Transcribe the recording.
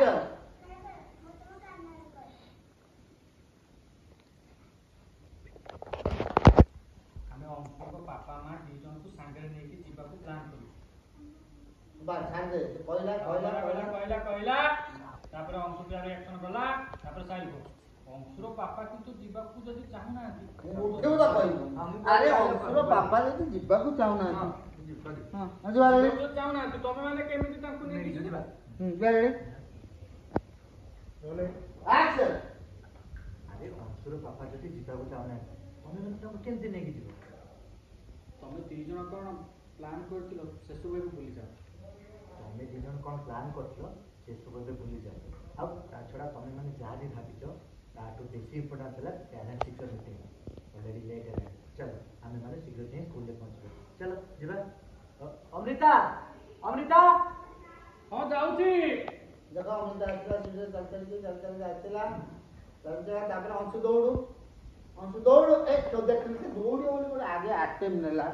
action. ଆମେ ଅଙ୍କୁଙ୍କ ବାପା ମା ଦି ଜଣକୁ ସାଙ୍ଗରେ ନେଇକି ଯିବାକୁ ପ୍ଲାନ୍ କଲୁ। ବାସ୍ ସାଙ୍ଗେ କହିଲା ତାପରେ ଅଂଶୁ ପ୍ୟାର ରିଆକ୍ସନ କଲା ତାପରେ ସାଇଲ ଅଂଶୁର ବାପା କିନ୍ତୁ ଯିବାକୁ ଯଦି ଚାହୁଁନାହାନ୍ତି ଉଠିବୁ ତ କହିବୁ ଆରେ ଅଂଶୁର ବାପା ଯଦି ଯିବାକୁ ଚାହୁଁନାହାନ୍ତି ଚାହୁଁନାହାନ୍ତି ତମେ ମାନେ କେମିତି ତାଙ୍କୁ ନେଇକି ଯିବା? ଆକ୍ସନ। ଆରେ ଅଂଶୁର ବାପା ଯଦି ଯିବାକୁ ଚାହୁଁନାହାନ୍ତି ତମେ ମାନେ ତାଙ୍କୁ କେମିତି ନେଇକି ଯିବ? ତମେ ଦି ଜଣ କଣ ପ୍ଲାନ୍ କରିଥିଲ ସେସବୁ ଏବେ ଭୁଲିଯାଅ। ତମେ ଦି ଜଣ କ'ଣ ପ୍ଲାନ୍ କରିଥିଲ ସେସବୁ ଏବେ ଭୁଲିଯାଅ। ଆଉ ତା ଛଡ଼ା ତମେ ମାନେ ଯାହା ବି ଭାବିଛ ତାଠୁ ବେଶୀ ଇମ୍ପୋର୍ଟାଣ୍ଟ ହେଲା parent teacher meeting. Already late ହେଲାଣି। ଚାଲ ଆମେ ମାନେ ଶୀଘ୍ର ଯାଇ ସ୍କୁଲରେ ପହଞ୍ଚିବା। ଚାଲ ଯିବା। ଅମୃତା ଅମୃତା ହଁ ଯାଉଛି। ଦେଖ ଅମୃତା ଆସିଲା ଶୀଘ୍ର ଚାଲି ଆସିଲା ତାପରେ ଅଂଶୁ ଦୌଡୁ ଏ ତ ଦେଖିଲି ସେ ଦୌଡ଼ିବ ବୋଲି ଗୋଟେ ଆଗେ ଆଟେମ୍ପ ନେଲା।